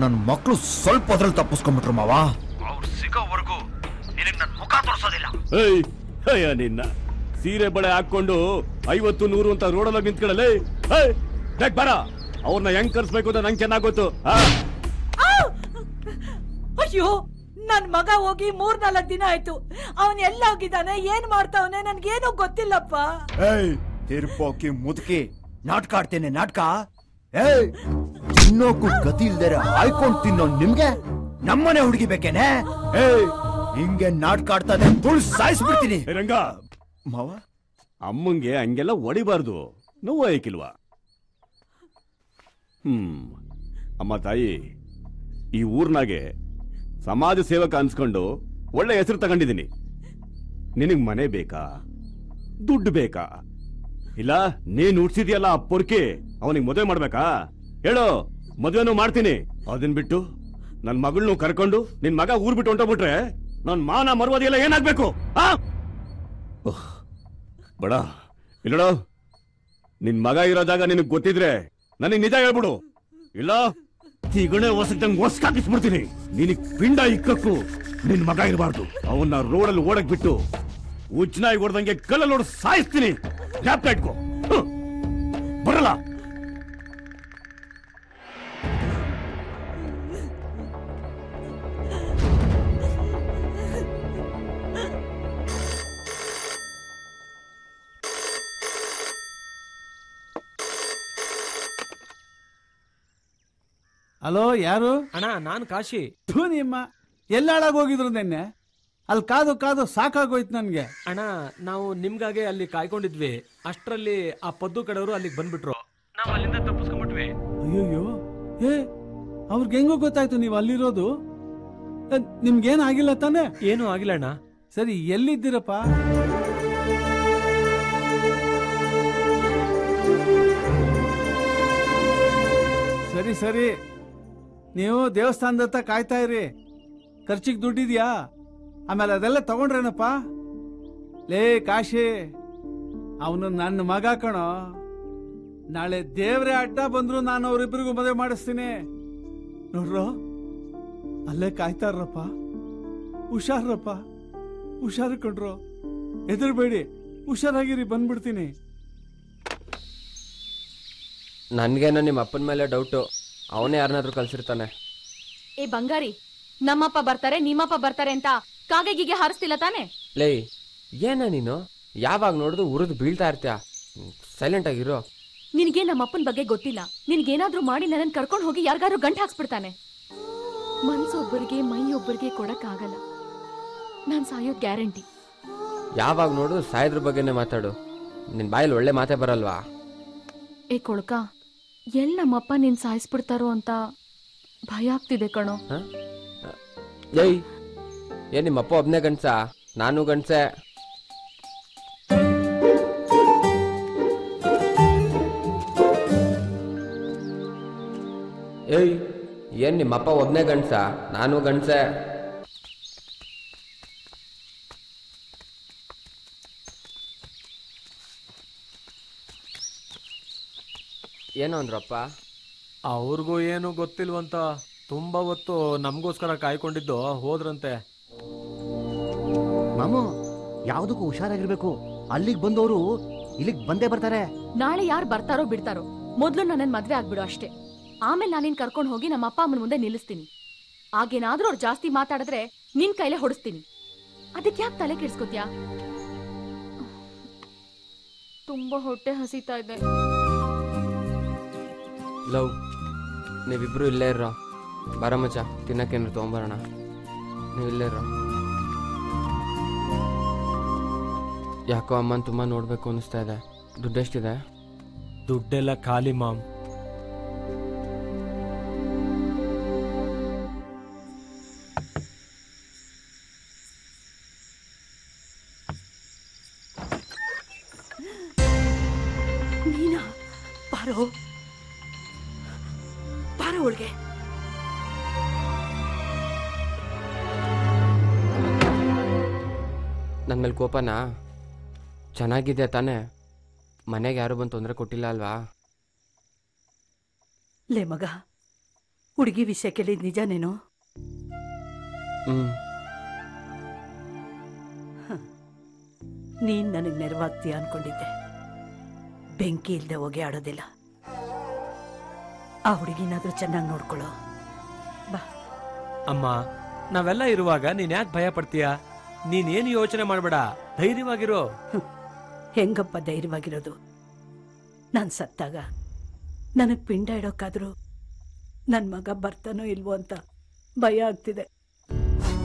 ನನ್ನ ಮಕ್ಕಳು ಸ್ವಲ್ಪ ಅದ್ರಲ್ಲಿ ತಪ್ಪಿಸ್ಕೊಂಡ್ಬಿಟ್ರು ಮಾವ. ಅವ್ರು ಸಿಗೋವರೆಗೂ ನಿನಗೆ ನನ್ನ ಮುಖ ತೋರಿಸೋದಿಲ್ಲ. ನಿನ್ನ ಸೀರೆ ಬಳೆ ಹಾಕೊಂಡು 50-100 ಅಂತ ರೋಡಲ್ಲಿ ನಿಂತ್ಕೊಳ್ಳಲೇ. ಬರ ಅವ್ರನ್ನ ಹೆಂಗ್ ಕರ್ಸ್ಬೇಕು ಅಂತ ನಂಗೆ ಚೆನ್ನಾಗ್ ಗೊತ್ತು. ಅಯ್ಯೋ ನನ್ ಮಗ ಹೋಗಿ 3-4 ದಿನ ಆಯ್ತು. ಅವನ್ ಎಲ್ಲ ಹೋಗಿದ್ದಾನೆ, ಏನ್ ಮಾಡ್ತಾವನೆ ನನ್ಗೇನು ಗೊತ್ತಿಲ್ಲಪ್ಪ. ತಿರ್ಪೋಕಿ ಮುದುಕಿ ನಾಟಕ ಆಡ್ತೇನೆ ನಾಟಕ. ತಿನ್ನೋಕು ಗತಿ ಇಲ್ದರೆ ಆಯ್ಕೊಂಡ್ ತಿನ್ನೋ ನಿಮ್ಗೆ ನಮ್ಮನೆ ಹುಡುಗಿ ಬೇಕೇನೆ? ಹಿಂಗೆ ನಾಟಕ ಆಡ್ತಾನೆ ತುಳ್ ಸಾಯಿಸ್ಬಿಡ್ತೀನಿ. ರಂಗ ಮಾವ ಅಮ್ಮಂಗೆ ಹಂಗೆಲ್ಲ ಹೊಡಿಬಾರ್ದು, ನೋವು ಆಯ್ಕಿಲ್ವಾ? ಅಮ್ಮ ತಾಯಿ, ಈ ಊರ್ನಾಗೆ ಸಮಾಜ ಸೇವಕ ಅನ್ಸ್ಕೊಂಡು ಒಳ್ಳೆ ಹೆಸರು ತಗೊಂಡಿದ್ದೀನಿ. ನಿನಗ್ ಮನೆ ಬೇಕಾ, ದುಡ್ಡು ಬೇಕಾ? ಇಲ್ಲ ನೀನ್ ಉಡ್ಸಿದ್ಯಲ್ಲ ಆ ಪೊರ್ಕಿ, ಅವನಿಗೆ ಮದುವೆ ಮಾಡ್ಬೇಕಾ? ಹೇಳು, ಮದುವೆನೂ ಮಾಡ್ತೀನಿ. ಅದನ್ ಬಿಟ್ಟು ನನ್ ಮಗಳನ್ನೂ ಕರ್ಕೊಂಡು ನಿನ್ ಮಗ ಊರ್ ಬಿಟ್ಟು ಹೊಂಟೋಗ್ಬಿಟ್ರೆ ನನ್ ಮಾನ ಮರ್ವಾದಿ ಎಲ್ಲ ಏನಾಗ್ಬೇಕು? ಬಡ ಇಲ್ಲೋ, ನಿನ್ ಮಗ ಇರೋ ಜಾಗ ನಿನಗ್ ಗೊತ್ತಿದ್ರೆ ನನಗ್ ನಿಜ ಹೇಳ್ಬಿಡು. ಇಲ್ಲ ತಿಗಣೆ ಹೊಸದಂಗ್ ಹೊಸ್ಕಾಕಿಸ್ಬಿಡ್ತೀನಿ. ನಿನಗ್ ಪಿಂಡ ಇಕ್ಕಕ್ಕೂ ನಿನ್ ಮಗ ಇರಬಾರ್ದು. ಅವನ್ನ ರೋಡಲ್ಲಿ ಓಡಕ್ ಬಿಟ್ಟು ಉಚ್ಚನಾಗಿ ಹೊಡೆದಂಗೆ ಕಲ್ಲಲ್ಲಿ ಹೊಡೆದು ಸಾಯಿಸ್ತೀನಿ. ಜ್ಞಾಪಕ ಇಟ್ಕೋ. ಬರಲ್ಲ. ಹಲೋ, ಯಾರು? ಅಣ್ಣ ನಾನು ಕಾಶಿ. ನಿಮ್ಮ ಎಲ್ಲ ಹಾಳಾಗೋಗಿದ್ರು ನಿನ್ನೆ. ಅಲ್ಲಿ ಕಾದು ಕಾದು ಸಾಕಾಗೋಯ್ತು ನನ್ಗೆ. ಅಣ್ಣ ನಾವು ನಿಮ್ಗಾಗೆ ಅಲ್ಲಿ ಕಾಯ್ಕೊಂಡಿದ್ವಿ. ಅಷ್ಟರಲ್ಲಿ ಆ ಪದ್ದು ಕಡೆಯವರು ಅಲ್ಲಿಗೆ ಬಂದ್ಬಿಟ್ರು. ನಾವು ಅಲ್ಲಿಂದ ತಪ್ಪಿಸ್ಕೊಂಡ್ಬಿಟ್ವಿ. ಅಯ್ಯೋಯ್ಯೋ, ಅವ್ರಿಗೆ ಹೆಂಗೋ ಗೊತ್ತಾಯ್ತು ನೀವು ಅಲ್ಲಿರೋದು? ನಿಮ್ಗೇನು ಆಗಿಲ್ಲ ತಾನೆ? ಏನು ಆಗಿಲ್ಲ ಅಣ್ಣ. ಸರಿ, ಎಲ್ಲಿದ್ದೀರಪ್ಪ? ಸರಿ ಸರಿ, ನೀವು ದೇವಸ್ಥಾನದತ್ತ ಕಾಯ್ತಾ ಇರಿ. ಖರ್ಚಿಗೆ ದುಡ್ಡಿದ್ಯಾ? ಆಮೇಲೆ ಅದೆಲ್ಲ ತಗೊಂಡ್ರೇನಪ್ಪ? ಲೇ ಕಾಶಿ, ಅವನು ನನ್ನ ಮಗ ಕಣೋ. ನಾಳೆ ದೇವ್ರೆ ಅಡ್ಡ ಬಂದ್ರು ನಾನು ಅವ್ರಿಬ್ರಿಗೂ ಮದುವೆ ಮಾಡಿಸ್ತೀನಿ. ನೋಡ್ರೋ, ಅಲ್ಲೇ ಕಾಯ್ತಾರಪ್ಪ. ಹುಷಾರ್ರಪ್ಪ, ಹುಷಾರು ಕಣ್ರೋ, ಹೆದರ್ಬೇಡಿ, ಹುಷಾರಾಗಿರಿ, ಬಂದ್ಬಿಡ್ತೀನಿ. ನನ್ಗೇನೋ ನಿಮ್ಮ ಅಪ್ಪನ ಮೇಲೆ ಡೌಟು. ಅವನೇ ಯಾರನ್ನಾದ್ರೂ ಕಳ್ಸಿರ್ತಾನೆ. ಏ ಬಂಗಾರಿ, ನಮ್ಮಪ್ಪ ಬರ್ತಾರೆ ನಿಮ್ಮಪ್ಪ ಬರ್ತಾರೆ ಅಂತ ಕಾಗೆಗಿಗೆ ಹಾರಿಸ್ತಿಲ್ಲ ತಾನೆ? ಲೇ, ಏನ ನೀನು ಯಾವಾಗ ನೋಡಿದ್ರು ಉರಿದು ಬೀಳ್ತಾ ಇರ್ತೀಯ. ಸೈಲೆಂಟ್ ಆಗಿರೋ. ನಿನಗೆ ನಮ್ಮಪ್ಪನ ಬಗ್ಗೆ ಗೊತ್ತಿಲ್ಲ. ನಿನ್ಗೇನಾದ್ರೂ ಮಾಡಿ ನನ್ನನ್ನು ಕರ್ಕೊಂಡು ಹೋಗಿ ಯಾರಿಗಾದ್ರೂ ಗಂಟು ಹಾಕ್ಸ್ಬಿಡ್ತಾನೆ. ಮನ್ಸೊಬ್ಬರಿಗೆ ಮೈ ಒಬ್ಬರಿಗೆ ಕೊಡಕ್ಕಾಗಲ್ಲ. ನಾನ್ ಸಾಯೋದ್ ಗ್ಯಾರಂಟಿ. ಯಾವಾಗ ನೋಡು ಸಾಯದ್ರ ಬಗ್ಗೆನೇ ಮಾತಾಡು. ನಿನ್ ಬಾಯಲ್ಲಿ ಒಳ್ಳೆ ಮಾತೇ ಬರಲ್ವಾ? ಏ ಕೊಳ್ಕ, ಎಲ್ ನಮ್ಮಪ್ಪ ನೀನ್ ಸಾಯಿಸ್ಬಿಡ್ತಾರೋ ಅಂತ ಭಯ ಆಗ್ತಿದೆ ಕಣೋ. ಏಯ್, ಏನ್ ನಿಮ್ಮಪ್ಪ ಒಬ್ನೇ ಗಂಡ್ಸ? ನಾನು ಗಂಡ್ಸೆ. ಏಯ್, ಏನ್ ನಿಮ್ಮಪ್ಪ ಒಬ್ನೇ ಗಂಡ್ಸ? ನಾನು ಗಂಡ್ಸೆ. ಏನೋ ಅಂದ್ರಪ್ಪ? ಅವ್ರಿಗೂ ಏನು ಗೊತ್ತಿಲ್ವಂತ. ತುಂಬಾ ಹೊತ್ತು ನಮಗೋಸ್ಕರ ಕಾಯ್ಕೊಂಡಿದ್ದು ಹೋದ್ರಂತೆ. ಮಾಮು, ಯಾವ್ದಕ್ಕೂ ಹುಷಾರಾಗಿರ್ಬೇಕು. ಅಲ್ಲಿಗೆ ಬಂದವರು ಇಲ್ಲಿಗೆ ಬಂದೇ ಬರ್ತಾರೆ. ನಾಳೆ ಯಾರು ಬರ್ತಾರೋ ಬಿಡ್ತಾರೋ, ಮೊದ್ಲು ನನ್ನನ್ ಮದ್ವೆ ಆಗ್ಬಿಡು ಅಷ್ಟೇ. ಆಮೇಲೆ ನಾನಿನ್ ಕರ್ಕೊಂಡು ಹೋಗಿ ನಮ್ಮ ಅಪ್ಪ ಅಮ್ಮನ ಮುಂದೆ ನಿಲ್ಲಿಸ್ತೀನಿ. ಆಗೇನಾದ್ರೂ ಅವ್ರು ಜಾಸ್ತಿ ಮಾತಾಡಿದ್ರೆ ನಿನ್ ಕೈಲೇ ಹೊಡಿಸ್ತೀನಿ. ಅದಕ್ಕೆ ಯಾಕೆ ತಲೆ ಕೆಡ್ಸ್ಕೊತ್ಯಾ? ತುಂಬಾ ಹೊಟ್ಟೆ ಹಸಿತಾ ಇದೆ. ಲವ್, ನೀವಿಬ್ರು ಇಲ್ಲೇ ಇರೋ. ಬರ ಮಚ್ಚ, ತಿನ್ನಕ್ಕೇನು ತೊಗೊಂಬರೋಣ. ನೀವು ಇಲ್ಲೇ ಇರೋ. ಯಾಕೋ ಅಮ್ಮನ ತುಂಬ ನೋಡಬೇಕು ಅನಿಸ್ತಾ ಇದೆ. ದುಡ್ಡೆಷ್ಟಿದೆ? ದುಡ್ಡೆಲ್ಲ ಖಾಲಿ ಮಾಮ್. ನೀನಾ? ಬಾರೋ ಬಾರೋ ಒಳಗೆ. ನನ್ನ ಮೇಲೆ ಕೋಪನಾ? ಚೆನ್ನಾಗಿದೆ ತಾನೇ? ಮನೆಗೆ ಯಾರು ಬಂದು ತೊಂದರೆ ಕೊಟ್ಟಿಲ್ಲ ಅಲ್ವಾ? ಲೇ ಮಗ, ಹುಡುಗಿ ವಿಷಯ ಕೇಳಿದ್ ನಿಜನೇನು? ನೀನ್ ನನಗ್ ನೆರವಾಗ್ತೀಯ ಅನ್ಕೊಂಡಿದ್ದೆ. ಬೆಂಕಿ ಇಲ್ದೆ ಹೋಗಿ ಆಡೋದಿಲ್ಲ. ಆ ಹುಡುಗಿನಾದ್ರೂ ಚೆನ್ನಾಗಿ ನೋಡ್ಕೊಳ್ಳೋ. ಬಾ. ಅಮ್ಮ, ನಾವೆಲ್ಲ ಇರುವಾಗ ನೀನ್ ಯಾಕೆ ಭಯ ಪಡ್ತೀಯ? ನೀನೇನು ಯೋಚನೆ ಮಾಡ್ಬೇಡ, ಧೈರ್ಯವಾಗಿರೋ. ಹೆಂಗಪ್ಪ ಧೈರ್ಯವಾಗಿರೋದು? ನಾನ್ ಸತ್ತಾಗ ನನಗ್ ಪಿಂಡ ಇಡೋಕ್ಕಾದ್ರೂ ನನ್ ಮಗ ಬರ್ತಾನೋ ಇಲ್ವೋ ಅಂತ ಭಯ ಆಗ್ತಿದೆ.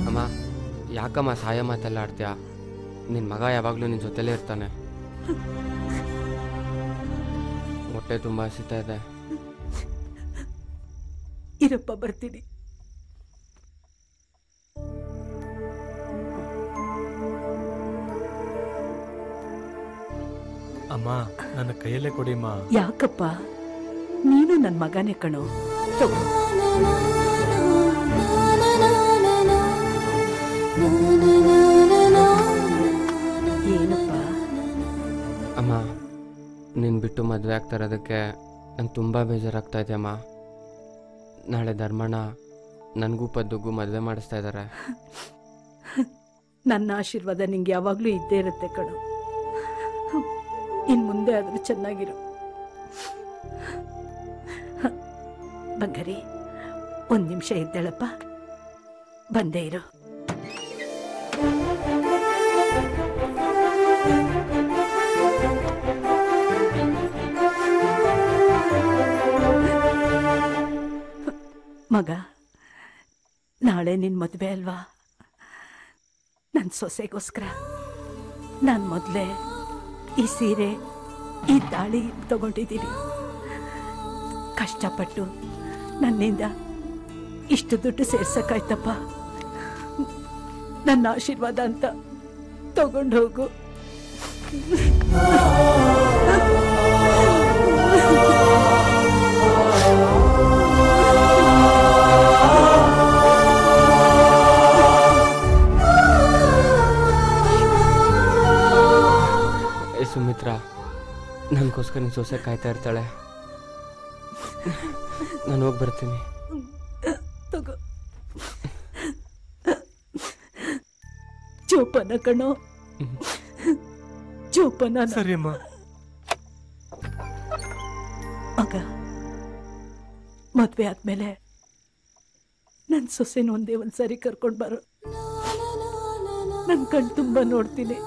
ಅಮ್ಮ, ಯಾಕಮ್ಮ ಸಾಯ ಮಾತೆಲ್ಲ ಆಡ್ತೀಯ? ನಿನ್ನ ಮಗ ಯಾವಾಗಲೂ ನಿನ್ನ ಜೊತೆಲೇ ಇರ್ತಾನೆ. ಹೊಟ್ಟೆ ತುಂಬ ಹಸಿತಾ ಇದೆ. ಇರಪ್ಪ, ಬರ್ತೀನಿ. ಅಮ್ಮ, ನನ್ನ ಕೈಯಲ್ಲೇ ಕೊಡಿಮ್ಮ. ಯಾಕಪ್ಪ? ನೀನು ನನ್ ಮಗನೇ ಕಣೋ. ತಗೋ. ಏನಪ್ಪ? ಅಮ್ಮ, ನೀನು ಬಿಟ್ಟು ಮದುವೆ ಆಗ್ತಾ ಇರೋದಕ್ಕೆ ನಂಗೆ ತುಂಬ ಬೇಜಾರಾಗ್ತಾ ಇದೆ ಅಮ್ಮ. ನಾಳೆ ಧರ್ಮಣ್ಣ ನನಗೂ ಪದ್ದುಗೂ ಮದುವೆ ಮಾಡಿಸ್ತಾ ಇದ್ದಾರೆ. ನನ್ನ ಆಶೀರ್ವಾದ ನಿಂಗೆ ಯಾವಾಗ್ಲೂ ಇದ್ದೇ ಇರುತ್ತೆ ಕಣೋ. ಇನ್ ಮುಂದೆ ಆದ್ರೂ ಚೆನ್ನಾಗಿರು. ಬಂಗಾರಿ, ಒಂದ್ ನಿಮಿಷ ಇದ್ದೇಳಪ್ಪ, ಬಂದೇ ಇರು. ಮಗ, ನಾಳೆ ನಿನ್ ಮದ್ವೆ ಅಲ್ವಾ? ನನ್ ಸೊಸೆಗೋಸ್ಕರ ನಾನ್ ಮೊದ್ಲೇ ಈ ಸೀರೆ, ಈ ತಾಳಿ ತಗೊಂಡಿದ್ದೀನಿ. ಕಷ್ಟಪಟ್ಟು ನನ್ನಿಂದ ಇಷ್ಟು ದುಡ್ಡು ಸೇರ್ಸಕ್ಕಾಯ್ತಪ್ಪ. ನನ್ನ ಆಶೀರ್ವಾದ ಅಂತ ತಗೊಂಡು ಹೋಗು. ಸುಮಿತ್ರಾ, ನನಗೋಸ್ಕರ ನಿನ್ನ ಸೊಸೆ ಕಾಯ್ತಾ ಇರ್ತಾಳೆ. ನಾನು ಹೋಗಿ ಬರ್ತೀನಿ. ತಗೋ. ಜೋಪಾನ ಕಣೋ, ಜೋಪಾನ. ಸರಿ ಅಮ್ಮ. ಮಗ, ಮದ್ವೆ ಆದ್ಮೇಲೆ ನನ್ ಸೊಸೆನ ಒಂದ್ಸರಿ ಕರ್ಕೊಂಡ್ ಬರೋ. ನನ್ ಕಣ್ ತುಂಬಾ ನೋಡ್ತೀನಿ.